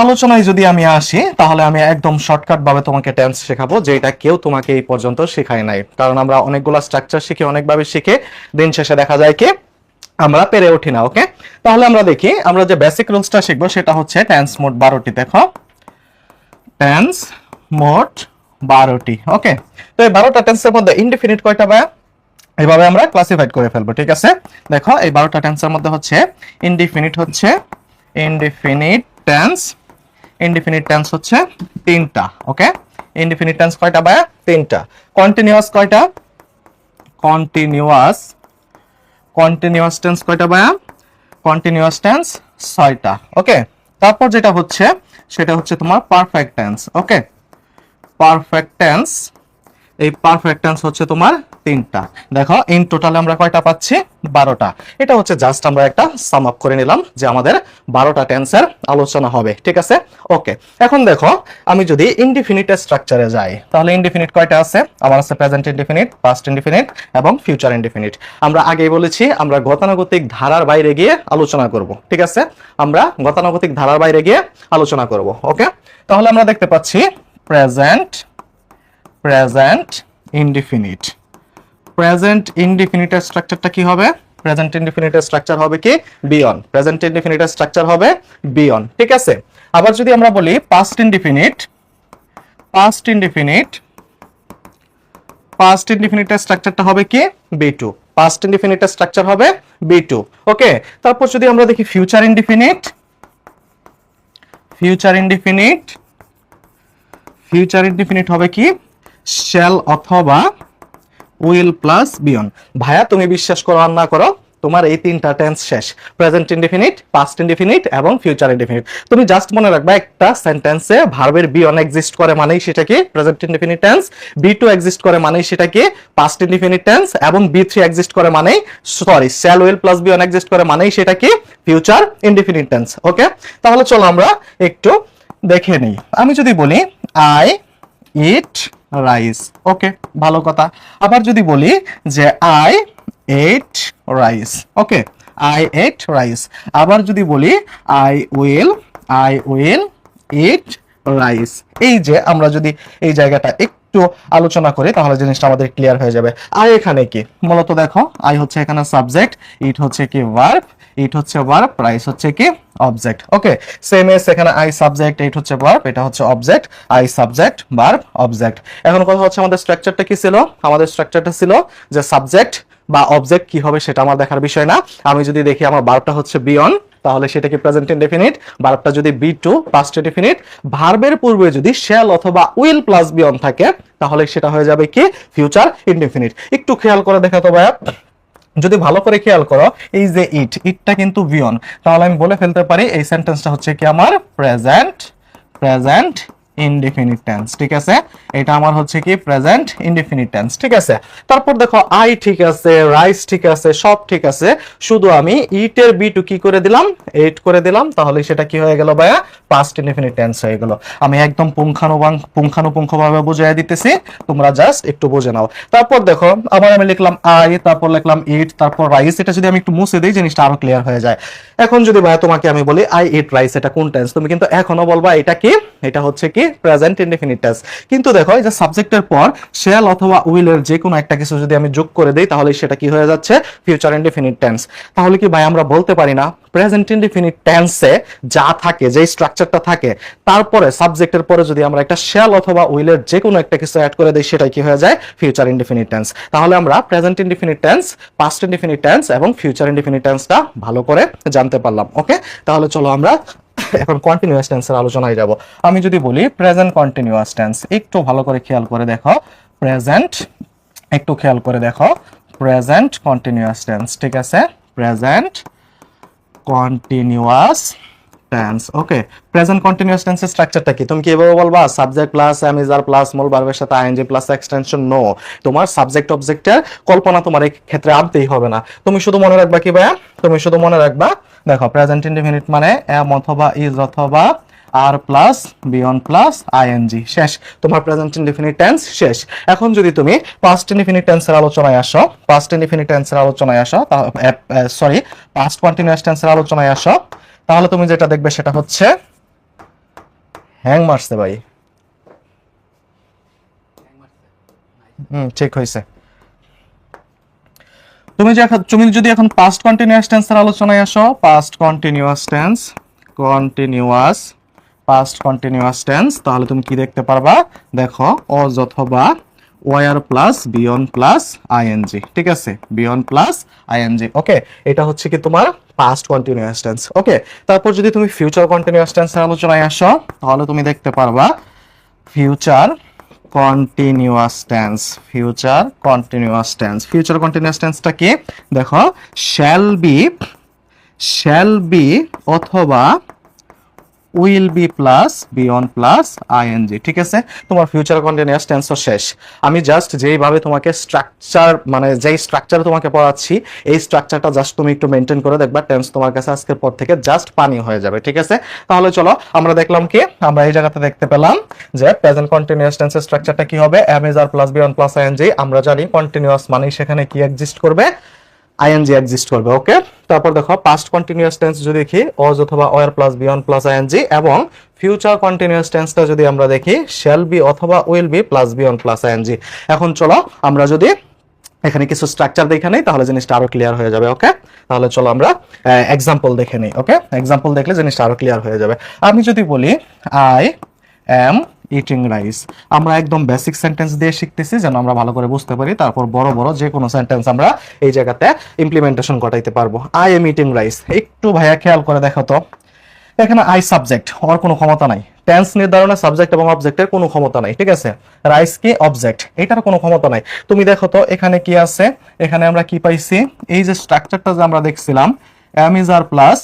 আলোচনায় যদি আমি আসি তাহলে আমি একদম শর্টকাট ভাবে তোমাকে টেন্স শেখাবো, যেটা কেউ তোমাকে এই পর্যন্ত শেখায় নাই। কারণ আমরা অনেকগুলো স্ট্রাকচার শিখে অনেকভাবে শিখে দিন শেষে দেখা যায় কি আমরা পেরে উঠি না। ওকে, তাহলে আমরা দেখি আমরা যে বেসিক রুলসটা শিখবো সেটা হচ্ছে টেন্স মোট 12টি। দেখো টেন্স মোট 12টি। ওকে, তো এই 12টা টেন্সের মধ্যে ইনডিফিনিট কয়টা ভাইয়া? এইভাবে আমরা ক্লাসিফাইড করে ফেলবো, ঠিক আছে? দেখো এই 12টা টেন্সের মধ্যে হচ্ছে ইনডিফিনিট টেন্স। ইনডিফিনিট টেন্স হচ্ছে 3টা। ওকে, ইনডিফিনিট টেন্স কয়টা ভাইয়া? 3টা। কন্টিনিউয়াস কয়টা? কন্টিনিউয়াস টেন্স কয়টা ভাইয়া? কন্টিনিউয়াস টেন্স 6টা। ওকে, তারপর যেটা হচ্ছে সেটা হচ্ছে তোমার পারফেক্ট টেন্স। ওকে, পারফেক্ট টেন্স, এই পারফেক্ট টেন্স হচ্ছে তোমার 3টা। দেখো ইন টোটাল আমরা কয়টা পাচ্ছি? 12টা। এটা হচ্ছে জাস্ট আমরা একটা সাম আপ করে নিলাম যে আমাদের 12টা টেন্সের আলোচনা হবে, ঠিক আছে? ওকে, এখন দেখো আমি যদি ইনডিফিনিটের স্ট্রাকচারে যাই তাহলে ইনডিফিনিট কয়টা আছে? আমার আছে প্রেজেন্ট ইনডিফিনিট, পাস্ট ইনডিফিনিট এবং ফিউচার ইনডিফিনিট। আমরা আগেই বলেছি আমরা গতানুগতিক ধারার বাইরে গিয়ে আলোচনা করব, ঠিক আছে? আমরা গতানুগতিক ধারার বাইরে গিয়ে আলোচনা করব। ওকে, তাহলে আমরা দেখতে পাচ্ছি প্রেজেন্ট ইনডিফিনিট। প্রেজেন্ট ইনডিফিনিটের স্ট্রাকচারটা কি হবে? প্রেজেন্ট ইনডিফিনিটের স্ট্রাকচার হবে কি? V one. প্রেজেন্ট ইনডিফিনিটের স্ট্রাকচার হবে বি অন, ঠিক আছে? আবার যদি আমরা বলি পাস্ট ইনডিফিনিটের স্ট্রাকচারটা হবে কি? V two. পাস্ট ইনডিফিনিটের স্ট্রাকচার হবে বি টু। ওকে, তারপর যদি আমরা দেখি ফিউচার ইনডিফিনিট হবে কি? শ্যাল অথবা উইল প্লাস বিয়ন। ভাইয়া তুমি বিশ্বাস করো আর না করো, তোমার এই 3টা টেন্স শেষ। প্রেজেন্ট ইনডিফিনিট, পাস্ট ইনডিফিনিট এবং ফিউচার ইনডিফিনিট। তুমি জাস্ট মনে রাখবা একটা সেন্টেন্সে ভার্বের বিয়ন এক্সিস্ট করে মানেই সেটা কি? Present indefinite tense. V two exist করে মানেই সেটা কি? Past indefinite tense. এবং বি থ্রি এক্সিস্ট করে মানেই shall will plus V one exist করে মানেই সেটা কি? Future indefinite tense. ওকে, তাহলে চলো আমরা একটু দেখে নিই। আমি যদি বলি আই ইট রাইস, ওকে, ভালো কথা। আবার যদি বলি যে I ate rice, okay, I ate rice. আবার যদি বলি আই উইল ইট রাইস। এই যে আমরা যদি এই জায়গাটা একটু আলোচনা করি তাহলে জিনিসটা আমাদের ক্লিয়ার হয়ে যাবে। আই এখানে কি? মূলত দেখো আই হচ্ছে এখানে সাবজেক্ট, ইট হচ্ছে কি ভার্ব, রাইস হচ্ছে কি অবজেক্ট। ওকে, সেম এস এখানে আই সাবজেক্ট, ইট হচ্ছে ভার্ব, এটা হচ্ছে object, I subject, verb, object. এখন কথা হচ্ছে আমাদের স্ট্রাকচারটা কি ছিল? আমাদের স্ট্রাকচারটা ছিল যে সাবজেক্ট বা অবজেক্ট কি হবে সেটা আমার দেখার বিষয় না। আমি যদি দেখি আমার ভার্বটা হচ্ছে বি অন, তাহলে সেটা কি প্রেজেন্ট ইনডেফিনিট। ভার্বটা যদি বি টু, পাস্ট ইনডেফিনিট। ভার্বের পূর্বে যদি শ্যাল অথবা উইল প্লাস বি অন থাকে তাহলে সেটা হয়ে যাবে কি? Future indefinite. একটু খেয়াল করে দেখা তো ভাইয়া, যদি ভালো করে খেয়াল করো এই যে ইটটা কিন্তু ভিয়ন, তাহলে আমি বলে ফেলতে পারি এই সেন্টেন্সটা হচ্ছে কি আমার প্রেজেন্ট ইনডিফিনিট টেন্স, ঠিক আছে? এটা আমার হচ্ছে কি প্রেজেন্ট ইনডিফিনিট টেন্স, ঠিক আছে? তারপর দেখো আই ঠিক আছে, রাইস ঠিক আছে, সব ঠিক আছে, শুধু আমি ইটের বি টু কি করে দিলাম? এইট করে দিলাম, তাহলে সেটা কি হয়ে গেল ভাইয়া? পাস্ট ইনডিফিনিট টেন্স হয়ে গেল। আমি একদম পুঙ্খানুপুঙ্খভাবে বুঝিয়ে দিতেছি, তোমরা জাস্ট একটু বুঝে নাও। তারপর দেখো আবার আমি লিখলাম আই, তারপর লিখলাম ইট, তারপর রাইস। এটা যদি আমি একটু মুছে দিই জিনিসটা আরো ক্লিয়ার হয়ে যায়। এখন যদি ভাইয়া তোমাকে আমি বলি আই ইট রাইস, এটা কোন টেন্স? তুমি কিন্তু এখনো বলবা এটা কি? এটা হচ্ছে কি প্রেজেন্ট ইনডিফিনিট টেন্স। কিন্তু দেখো এই যে সাবজেক্টের পর শ্যাল অথবা উইল এর যে কোনো একটা কিছু যদি আমি যোগ করে দেই তাহলে সেটা কি হয়ে যাচ্ছে? Future indefinite tense. তাহলে কি ভাই আমরা বলতে পারি না প্রেজেন্ট ইনডিফিনিট টেন্সে যা থাকে, যে স্ট্রাকচারটা থাকে, তারপরে সাবজেক্টের পরে যদি আমরা একটা শ্যাল অথবা উইল এর যে কোনো একটা কিছু অ্যাড করে দেই সেটাই কি হয়ে যায়? Future indefinite tense. তাহলে আমরা present indefinite tense, past indefinite tense এবং ফিউচার ইনডিফিনিট টেন্সটা ভালো করে জানতে পারলাম। ওকে, তাহলে চলো আমরা এখন কন্টিনিউয়াস টেন্সের আলোচনায় যাব। আমি যদি বলি প্রেজেন্ট কন্টিনিউয়াস টেন্স, একটু ভালো করে খেয়াল করে দেখো প্রেজেন্ট কন্টিনিউয়াস টেন্স, ঠিক আছে? Present continuous tense. Okay, present continuous টেন্সের স্ট্রাকচারটা কি? তুমি কি এভাবে বলবা সাবজেক্ট প্লাস এমইজার প্লাস মূল ভার্বের সাথে আইএনজি প্লাস এক্সটেনশন? নো, তোমার সাবজেক্ট অবজেক্টের কল্পনা তোমার এই ক্ষেত্রে আনতেই হবে না। তুমি শুধু মনে রাখবা কি ভাইয়া? তুমি শুধু মনে রাখবা দেখো প্রেজেন্ট ইনডিফিনিট মানে এম অথবা ইজ অথবা আর প্লাস বিয়ন প্লাস আইএনজি, শেষ। তোমার প্রেজেন্ট ইনডিফিনিট টেন্স শেষ। এখন যদি তুমি পাস্ট ইনডিফিনিট টেন্সের আলোচনায় আসো, পাস্ট কন্টিনিউয়াস টেন্সের আলোচনায় আসো, তাহলে তুমি যেটা দেখবে সেটা হচ্ছে হ্যাং মারছে ভাই। ঠিক হয়েছে। তুমি যদি এখন পাস্ট কন্টিনিউয়াস টেন্সের আলোচনায় আসো, পাস্ট কন্টিনিউয়াস টেন্স, তাহলে তুমি কি দেখতে পারবা? দেখো অজ অথবা were plus V one plus ING, ঠিক আছে, বিয়ন প্লাস আইএনজি। ওকে, এটা হচ্ছে কি তোমার পাস্ট কন্টিনিউয়াস টেন্স। ওকে, তারপর যদি তুমি ফিউচার কন্টিনিউয়াস টেন্সের আলোচনায় আসো, তাহলে তুমি দেখতে পারবা ফিউচার কন্টিনিউয়াস টেন্সটা কি? দেখো শ্যাল বি অথবা will be plus V one plus ING, ঠিক আছে। তোমার ফিউচার কন্টিনিউয়াস টেন্সও শেষ। আমি জাস্ট যেইভাবে তোমাকে স্ট্রাকচার, মানে যেই স্ট্রাকচার তোমাকে পড়াচ্ছি, এই স্ট্রাকচারটা জাস্ট তুমি একটু মেনটেন করে দেখবা, টেন্স তোমার কাছে আজকের পর থেকে জাস্ট পানি হয়ে যাবে, ঠিক আছে। তাহলে চলো আমরা দেখলাম কি, আমরা এই জায়গাতে দেখতে পেলাম যে প্রেজেন্ট কন্টিনিউয়াস টেন্সের স্ট্রাকচারটা কি হবে, am is are plus V one plus ING. আমরা জানি কন্টিনিউয়াস মানে সেখানে কি এক্সিস্ট করবে, আইএনজি এক্সিস্ট করবে। ওকে, তারপর দেখো পাস্ট কন্টিনিউয়াস টেন্স যদি দেখি অজ অথবা were plus V one plus ING, এবং ফিউচার কন্টিনিউয়াস টেন্সটা যদি আমরা দেখি শ্যাল বি অথবা will be plus V one plus ING. এখন চলো আমরা যদি এখানে কিছু স্ট্রাকচার দেখে নেই, তাহলে জিনিসটা আরো ক্লিয়ার হয়ে যাবে। ওকে, তাহলে চলো আমরা এক্সাম্পল দেখে নিই। ওকে, এক্সাম্পল দেখলে জিনিসটা আরো ক্লিয়ার হয়ে যাবে। আমি যদি বলি আই এম ইটিং রাইস, আমরা একদম বেসিক সেন্টেন্স দিয়ে শিখতেছি যেন আমরা ভালো করে বুঝতে পারি, তারপর বড় বড় যে কোনো সেন্টেন্স আমরা এই জায়গাতে ইমপ্লিমেন্টেশন ঘটাইতে পারবো। আই এম ইটিং রাইস, একটু ভাইয়া খেয়াল করে দেখো তো, এখানে আই সাবজেক্ট, ওর কোনো ক্ষমতা নাই। টেন্স নির্ধারণে সাবজেক্ট এবং অবজেক্টের কোনো ক্ষমতা নাই, ঠিক আছে। রাইস কি অবজেক্ট, এটার কোনো ক্ষমতা নাই। তুমি দেখো তো এখানে কি আছে, এখানে আমরা কি পাইছি, এই যে স্ট্রাকচারটা যে আমরা দেখছিলাম, am is are plus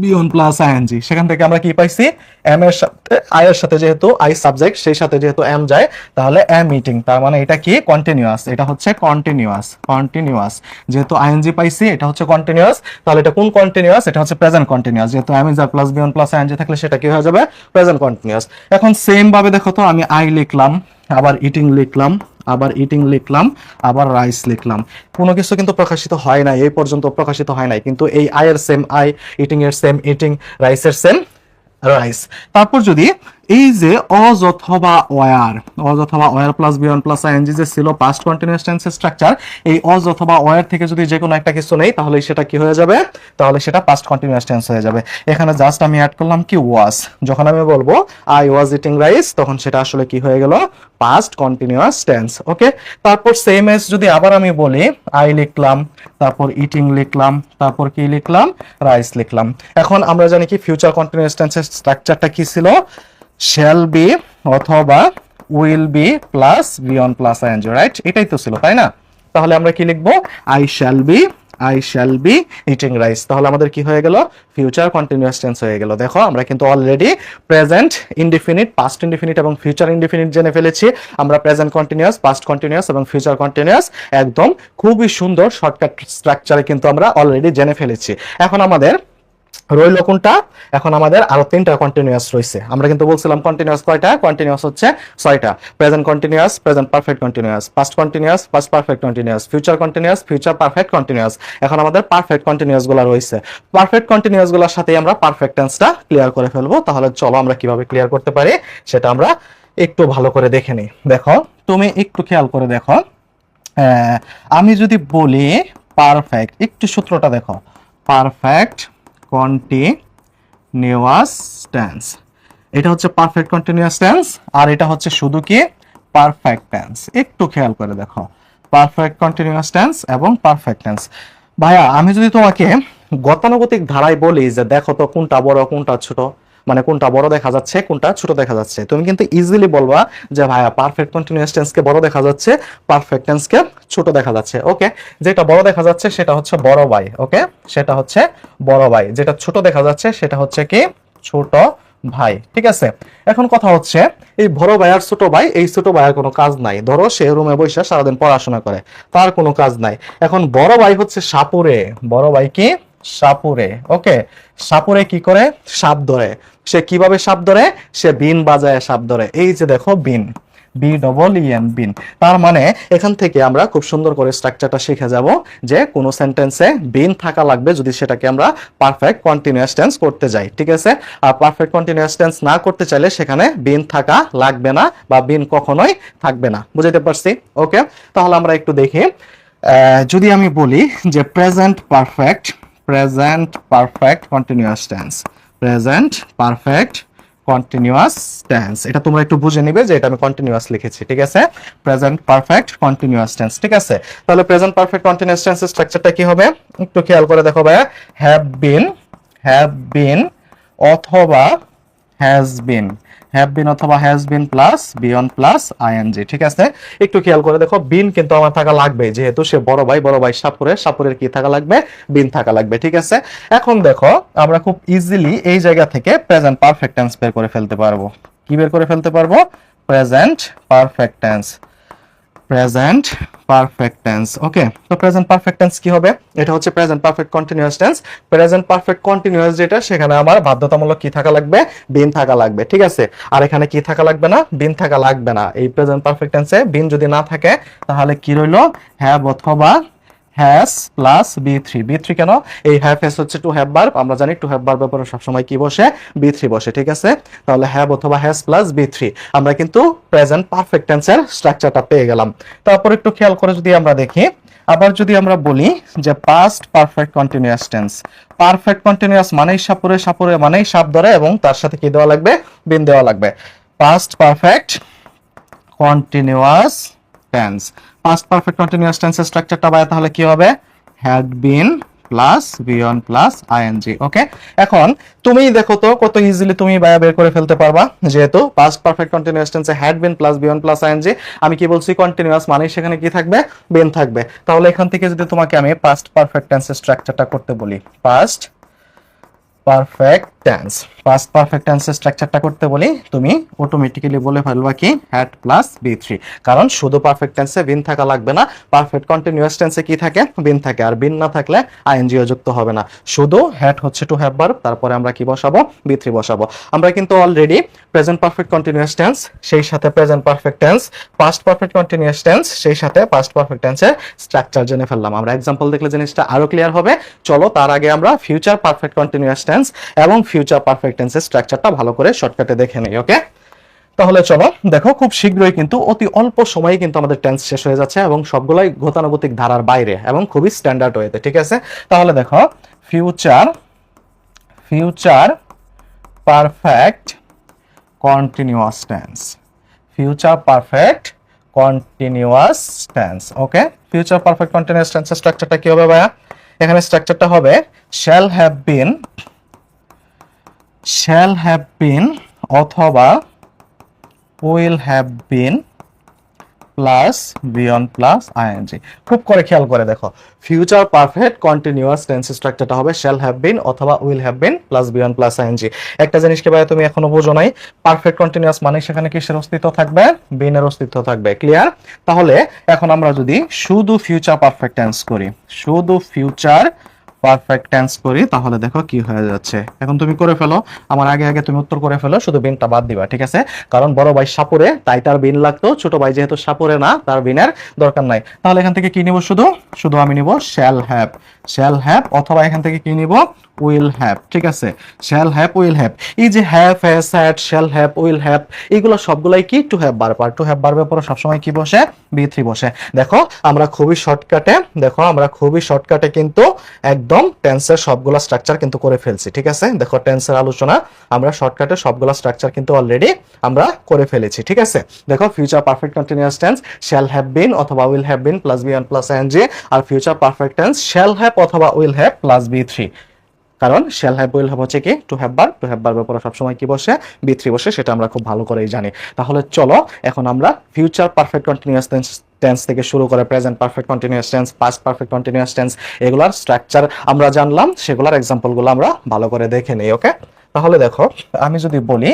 V one plus ING, সেখান থেকে আমরা কি পাইছি, এম এর সাথে আই এর সাথে যেহেতু আই সাবজেক্ট, সেই সাথে যেহেতু এম যায়, তাহলে এম মিটিং, তার মানে এটা কি কন্টিনিউয়াস, এটা হচ্ছে কন্টিনিউয়াস। যেহেতু আইএনজি পাইছি, এটা হচ্ছে কন্টিনিউয়াস, তাহলে এটা কোন কন্টিনিউয়াস, এটা হচ্ছে প্রেজেন্ট কন্টিনিউয়াস। যেহেতু am is are plus V one plus ING থাকলে সেটা কি হয়ে যাবে, প্রেজেন্ট কন্টিনিউয়াস। এখন সেম ভাবে দেখো তো, আমি আই লিখলাম, আবার ইটিং লিখলাম, আবার রাইস লিখলাম, কোনো কিছু কিন্তু প্রকাশিত হয় নাই, এই পর্যন্ত প্রকাশিত হয় নাই, কিন্তু এই আয়ের সেম আই, ইটিং এর সেম ইটিং, রাইসের সেম রাইস। তারপর যদি এই যে অজ অথবা were plus V one plus ING যে ছিল পাস্ট কন্টিনিউয়াস টেন্সের স্ট্রাকচার, এই অজ অথবা ওয়ার থেকে যদি যে কোনো একটা কিছু নেই, তাহলে সেটা কি হয়ে যাবে, তাহলে সেটা পাস্ট কন্টিনিউয়াস টেন্স হয়ে যাবে। এখানে জাস্ট আমি অ্যাড করলাম কি ওয়াজ, যখন আমি বলবো আই ওয়াজ ইটিং রাইস, তখন সেটা আসলে কি হয়ে গেল, পাস্ট কন্টিনিউয়াস টেন্স। ওকে, তারপর সেম এস যদি আবার আমি বলি, আই লিখলাম, তারপর ইটিং লিখলাম, তারপর কি লিখলাম, রাইস লিখলাম। এখন আমরা জানি কি ফিউচার কন্টিনিউয়াস টেন্সের স্ট্রাকচারটা কি ছিল, শ্যাল বি অথবা will be plus V one plus ING, right? এটাই তো ছিল, তাই না? তাহলে আমরা কি লিখবো, I shall be eating rice. তাহলে আমাদের কি হয়ে গেল, ফিউচার কন্টিনিউয়াস টেন্স হয়ে গেল। দেখো আমরা কিন্তু already present indefinite, past indefinite এবং ফিউচার ইনডিফিনিট জেনে ফেলেছি। আমরা প্রেজেন্ট কন্টিনিউয়াস, পাস্ট কন্টিনিউয়াস এবং ফিউচার কন্টিনিউয়াস একদম খুবই সুন্দর শর্টকাট স্ট্রাকচারে কিন্তু আমরা অলরেডি জেনে ফেলেছি। এখন আমাদের রইল কোনটা, এখন আমাদের আরো 3টা কন্টিনিউয়াস রয়েছে। আমরা কিন্তু বলছিলাম কন্টিনিউয়াস কয়টা, কন্টিনিউয়াস হচ্ছে 6টা। Present continuous, present perfect continuous, past continuous, past perfect continuous, future continuous, future perfect continuous. এখন আমাদের পারফেক্ট কন্টিনিউয়াস গুলো রয়েছে। পারফেক্ট কন্টিনিউয়াস গুলোর সাথে আমরা পারফেক্ট টেন্সটা ক্লিয়ার করে ফেলবো। তাহলে চলো আমরা কিভাবে ক্লিয়ার করতে পারি সেটা আমরা একটু ভালো করে দেখে নিই। দেখো তুমি একটু খেয়াল করে দেখো, আমি যদি বলি পারফেক্ট, একটু সূত্রটা দেখো, পারফেক্ট কন্টিনিউয়াস টেন্স, এটা হচ্ছে পারফেক্ট কন্টিনিউয়াস টেন্স, আর এটা হচ্ছে শুধু কি পারফেক্ট টেন্স। একটু খেয়াল করে দেখো, পারফেক্ট কন্টিনিউয়াস টেন্স এবং পারফেক্ট টেন্স। ভাইয়া আমি যদি তোমাকে গতানুগতিক ধারায় বলি যে দেখো তো কোনটা বড় কোনটা ছোট, মানে কোনটা বড় দেখা যাচ্ছে কোনটা ছোট দেখা যাচ্ছে, তুমি কিন্তু ইজিলি বলবা যে ভাইয়া পারফেক্ট কন্টিনিউয়াস টেন্সকে বড় দেখা যাচ্ছে, পারফেক্ট টেন্সকে ছোট দেখা যাচ্ছে। ওকে, যেটা বড় দেখা যাচ্ছে সেটা হচ্ছে বড় ভাই, ওকে, সেটা হচ্ছে বড় ভাই। যেটা ছোট দেখা যাচ্ছে সেটা হচ্ছে কি ছোট ভাই, ঠিক আছে। এখন কথা হচ্ছে এই বড় ভাই আর ছোট ভাই, এই ছোট ভাইয়ের কোনো কাজ নাই। ধরো সে রুমে বসে সারাদিন পড়াশোনা করে, তার কোনো কাজ নাই। এখন বড় ভাই হচ্ছে সাপুরে, বড় ভাই কি সাপুরে, ওকে, সাপুরে কি করে, সাপ ধরে। সে কিভাবে সাপ ধরে, সে বিন বাজায় সাপ ধরে। এই যে দেখো বিন, BEEN বিন। তার মানে এখান থেকে আমরা খুব সুন্দর করে স্ট্রাকচারটা শিখে যাব যে কোন সেন্টেন্সে বিন থাকা লাগবে যদি সেটাকে আমরা পারফেক্ট কন্টিনিউয়াস টেন্স করতে যাই, ঠিক আছে। আর পারফেক্ট কন্টিনিউয়াস টেন্স না করতে চাইলে সেখানে বিন থাকা লাগবে না বা বিন কখনোই থাকবে না, বুঝতে পারছি? ওকে, তাহলে আমরা একটু দেখি। যদি আমি বলি যে present perfect continuous tense, present perfect continuous tense, এটা তোমরা একটু বুঝে নিবে যে এটা আমি কন্টিনিউয়াস লিখেছি, ঠিক আছে। প্রেজেন্ট পারফেক্ট কন্টিনিউয়াস টেন্স, ঠিক আছে। তাহলে প্রেজেন্ট পারফেক্ট কন্টিনিউয়াস টেন্সের স্ট্রাকচারটা কি হবে একটু খেয়াল করে দেখো ভাইয়া। হ্যাভ বিন অথবা has been plus V one plus ING, ঠিক আছে। একটু খেয়াল করে দেখো, বিন কিন্তু আমার থাকা লাগবে, যেহেতু সে বড় ভাই সাপুরের কি থাকা লাগবে? বিন থাকা লাগবে, ঠিক আছে। এখন দেখো আমরা খুব ইজিলি এই জায়গা থেকে প্রেজেন্ট পারফেক্ট টেন্স বের করে ফেলতে পারবো। কি বের করে ফেলতে পারবো? Present perfect tense, present perfect tense. Okay, তো প্রেজেন্ট পারফেক্ট টেন্স কি হবে? এটা হচ্ছে present perfect continuous tense. Present perfect continuous যেটা, সেখানে আমার বাধ্যতামূলক কি থাকা লাগবে? বিন থাকা লাগবে, ঠিক আছে। আর এখানে কি থাকা লাগবে না? বিন থাকা লাগবে না। এই প্রেজেন্ট পারফেক্ট টেন্সে বিন যদি না থাকে তাহলে কি রইলো? হ্যাভ অথবা হ্যাজ প্লাস বি3 কেন? এই হ্যাভ হ্যাজ হচ্ছে টু হ্যাভ ভার্ব, আমরা জানি টু হ্যাভ ভার্বের পরে সবসময় কি বসে? বি3 বসে, ঠিক আছে। তাহলে হ্যাভ অথবা হ্যাজ প্লাস বি3, আমরা কিন্তু প্রেজেন্ট পারফেক্ট টেন্সের স্ট্রাকচারটা পেয়ে গেলাম। তারপর একটু খেয়াল করে যদি আমরা দেখি, আবার যদি আমরা বলি যে past perfect continuous tense, perfect continuous মানেই সাপুরে মানেই সাপ ধরে এবং তার সাথে কি দেওয়া লাগবে? বিন দেওয়া লাগবে। Past perfect continuous tense, past perfect continuous টেন্সের স্ট্রাকচারটা ভাই তাহলে কি হবে? Had been plus V one plus ING. Okay, এখন তুমি দেখো তো কত ইজিলি তুমি ভাইয়া বের করে ফেলতে পারবা, যেহেতু পাস্ট পারফেক্ট কন্টিনিউয়াস টেন্সে had been plus V one plus ING. আমি কি বলছি? কন্টিনিউয়াস মানে সেখানে কি থাকবে? বিন থাকবে। তাহলে এখান থেকে যদি তোমাকে আমি পাস্ট পারফেক্ট টেন্সের স্ট্রাকচারটা করতে বলি, পাস্ট পারফেক্ট টেন্সের স্ট্রাকচারটা করতে বলি, তুমি অটোমেটিক্যালি বলে ফেলবা কি? হ্যাড প্লাস বি3, কারণ শুধু পারফেক্ট টেন্সে বিন থাকা লাগবে না, পারফেক্ট কন্টিনিউয়াস টেন্সে কি থাকে? বিন থাকে। আর বিন না থাকলে আইএনজিও যুক্ত হবে না, শুধু হ্যাড হচ্ছে টু হ্যাভ ভার্ব, তারপরে আমরা কি বসাবো? বি3 বসাবো। আমরা কিন্তু already present perfect continuous tense, সেই সাথে present perfect tense, past perfect continuous tense, সেই সাথে পাস্ট পারফেক্ট টেন্সের স্ট্রাকচার জেনে ফেললাম। আমরা এক্সাম্পল দেখলে জিনিসটা আরো ক্লিয়ার হবে। চলো তার আগে আমরা ফিউচার পারফেক্ট কন্টিনিউয়াস টেন্স এবং ফিউচার পারফেক্ট টেন্সের স্ট্রাকচারটা ভালো করে শর্টকাটে দেখে নেই। ওকে, তাহলে চলো দেখো, খুব শীঘ্রই কিন্তু অতি অল্প সময়ে কিন্তু আমাদের টেন্স শেষ হয়ে যাচ্ছে এবং সবগুলাই গতানুগতিক ধারার বাইরে এবং খুবই স্ট্যান্ডার্ড ওয়েতে, ঠিক আছে। তাহলে দেখো, future perfect continuous tense, future perfect continuous tense. Okay, future perfect continuous টেন্সের স্ট্রাকচারটা কি হবে ভাইয়া? এখানে স্ট্রাকচারটা হবে shall have been অথবা will have been plus V one plus ING. খুব করে খেয়াল করে দেখো, ফিউচার পারফেক্ট কন্টিনিউয়াস টেন্স স্ট্রাকচারটা হবে shall have been অথবা will have been plus V one plus ING. একটা জিনিসকে ভাই তুমি এখনো বোঝো নাই, পারফেক্ট কন্টিনিউয়াস মানে সেখানে কিসের অস্তিত্ব থাকবে? বিনের অস্তিত্ব থাকবে। ক্লিয়ার? তাহলে এখন আমরা যদি শুধু ফিউচার পারফেক্ট টেন্স করি, শুধু ফিউচার পারফেক্ট টেন্স করি, তাহলে দেখো কি হয়ে যাচ্ছে। এখন তুমি করে ফেলো, আমার আগে আগে তুমি উত্তর করে ফেলো, শুধু বিনটা বাদ দিবা, ঠিক আছে। কারণ বড় ভাই সাপুরে, তাই তার বিন লাগতো, ছোট ভাই যেহেতু সাপুরে না, তার বিনের দরকার নাই। তাহলে এখান থেকে কি নিব? শুধু আমি নিব শ্যাল হ্যাভ অথবা এখান থেকে কি নিব? উইল হ্যাভ, ঠিক আছে। শ্যাল হ্যাভ, উইল হ্যাভ, এই যে have, has, had, shall have, will have, এগুলো সবগুলাই কি? To have verb. আর টু হ্যাভ ভার্বের পরে সবসময় কি বসে? বি3 বসে। দেখো আমরা খুবই শর্টকাটে কিন্তু একদম টেন্সের সবগুলা স্ট্রাকচার কিন্তু করে ফেলছি, ঠিক আছে। দেখো টেন্সের আলোচনা আমরা শর্টকাটে সবগুলা স্ট্রাকচার কিন্তু অলরেডি আমরা করে ফেলেছি, ঠিক আছে। দেখো future perfect continuous tense shall have been অথবা will have been plus V one plus ING, আর future perfect tense shall have অথবা উইল হ্যাভ প্লাস বি3, কারণ শ্যাল হ্যাভ উইল হ্যাভ হচ্ছে কি? To have verb, to have ভার্বের পরে সবসময় কি বসে? বি3 বসে, সেটা আমরা খুব ভালো করেই জানি। তাহলে চলো এখন আমরা ফিউচার পারফেক্ট কন্টিনিউয়াস টেন্স থেকে শুরু করে present perfect continuous tense, past perfect continuous tense, এগুলার স্ট্রাকচার আমরা জানলাম, সেগুলার এক্সাম্পলগুলো আমরা ভালো করে দেখে নেই। ওকে, তাহলে দেখো, আমি যদি বলি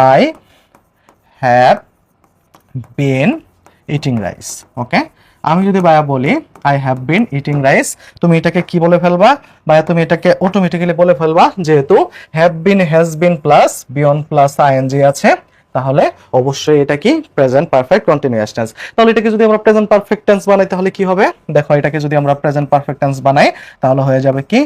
I have been eating rice, okay, আমি যদি ভাইয়া বলি I have been eating rice, তুমি এটাকে কি বলে ফেলবা ভাইয়া? তুমি এটাকে অটোমেটিক্যালি বলে ফেলবা, যেহেতু have been, has been plus V one plus ING আছে, তাহলে অবশ্যই এটা কি প্রেজেন্ট পারফেক্ট কন্টিনিউয়াস টেন্স। তাহলে এটাকে যদি আমরা প্রেজেন্ট পারফেক্ট টেন্স বানাই তাহলে কি হবে, দেখো এটাকে যদি আমরা প্রেজেন্ট পারফেক্ট টেন্স বানাই তাহলে হয়ে যাবে কি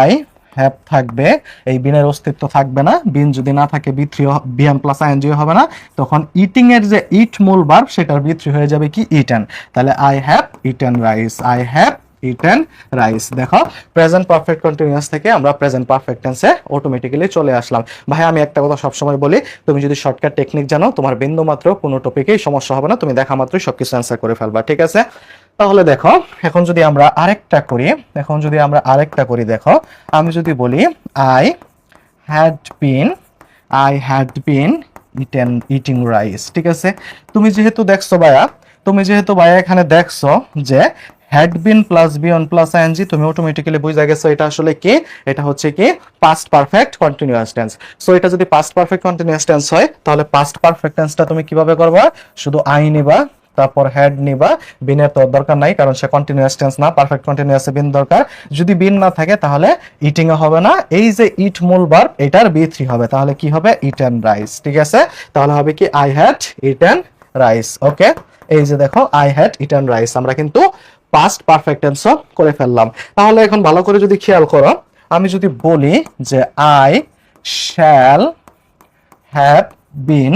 আই হ্যাভ থাকবে, এই বিনের অস্তিত্ব থাকবে না, বিন যদি না থাকে V three been plus ING হবে না, তখন ইটিং এর যে ইট মূল ভার্ব সেটার বি থ্রি হয়ে যাবে কি ইটেন। তাহলে I have eaten rice, I have eaten rice. দেখো প্রেজেন্ট পারফেক্ট কন্টিনিউয়াস থেকে আমরা প্রেজেন্ট পারফেক্ট টেন্সে অটোমেটিক্যালি চলে আসলাম। ভাই আমি একটা কথা সবসময় বলি, তুমি যদি শর্টকাট টেকনিক জানো তোমার বিন্দু মাত্র কোনো টপিকেই সমস্যা হবে না, তুমি দেখা মাত্রই সবকিছু অ্যান্সার করে ফেলবা, ঠিক আছে। তাহলে দেখো এখন যদি আমরা আরেকটা করি, দেখো আমি যদি বলি I had been eating rice, ঠিক আছে। তুমি যেহেতু ভাইয়া এখানে দেখছো যে had been plus V one plus ING, তুমি অটোমেটিক্যালি বুঝে গেছো এটা আসলে কি, এটা হচ্ছে কি past perfect continuous tense. So এটা যদি পাস্ট পারফেক্ট কন্টিনিউয়াস টেন্স হয় তাহলে পাস্ট পারফেক্ট টেন্সটা তুমি কিভাবে করবা, শুধু আই নিবা, তারপর হেড নিবা, বিনের তো দরকার নাই কারণ সে কন্টিনিউয়াস টেন্স না, পারফেক্ট কন্টিনিউয়াসে বিন দরকার। যদি বিন না থাকে তাহলে ইটিং এ হবে না, এই যে ইট মূল ভার্ব এটার বি থ্রি হবে, তাহলে কি হবে ইটেন রাইস, ঠিক আছে। তাহলে হবে কি আই হ্যাড ইটেন রাইস, ওকে। এই যে দেখো আই হ্যাড ইটেন রাইস আমরা কিন্তু পাস্ট পারফেক্ট টেন্স করে ফেললাম। তাহলে এখন ভালো করে যদি খেয়াল করো, আমি যদি বলি যে I shall have been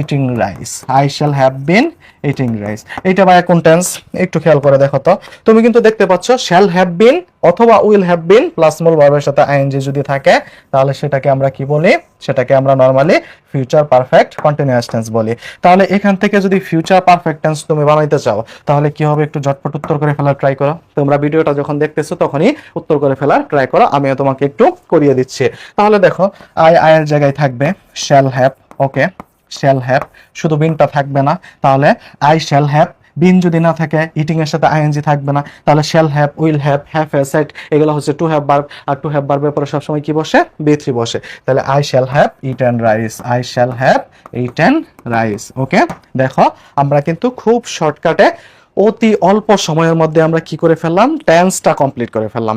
eating rice, I shall have been eating rice, এইটা ভাই কোন টেন্স একটু খেয়াল করে দেখো তো। তুমি কিন্তু দেখতে পাচ্ছ শ্যাল হ্যাভ বিন অথবা উইল হ্যাভ বিন প্লাস মূল ভার্বের সাথে আইএনজি যদি থাকে তাহলে সেটাকে আমরা কি বলি, সেটাকে আমরা normally future perfect continuous tense বলি। তাহলে এখান থেকে যদি ফিউচার পারফেক্ট টেন্স তুমি বানাইতে চাও তাহলে কি হবে, একটু ঝটপট উত্তর করে ফেলার ট্রাই করো। তোমরা ভিডিওটা যখন দেখতেছো তখনই উত্তর করে ফেলার ট্রাই করো, আমিও তোমাকে একটু করিয়ে দিচ্ছি। তাহলে দেখো আয়ের জায়গায় থাকবে shall have, okay shall have, শুধু বিনটা থাকবে না, তাহলে আই শ্যাল হ্যাভ, বিন যদি না থাকে ইটিং এর সাথে আইএনজি থাকবে না, তাহলে shall have, will have, have set এগুলো হচ্ছে টু হ্যাভ ভার্ব, আর টু হ্যাভ ভার্বের পরে সবসময় কি বসে বি থ্রি বসে। তাহলে I shall have eaten rice, I shall have eaten rice, okay. দেখো আমরা কিন্তু খুব শর্টকাটে অতি অল্প সময়ের মধ্যে আমরা কি করে ফেললাম, টেন্সটা কমপ্লিট করে ফেললাম।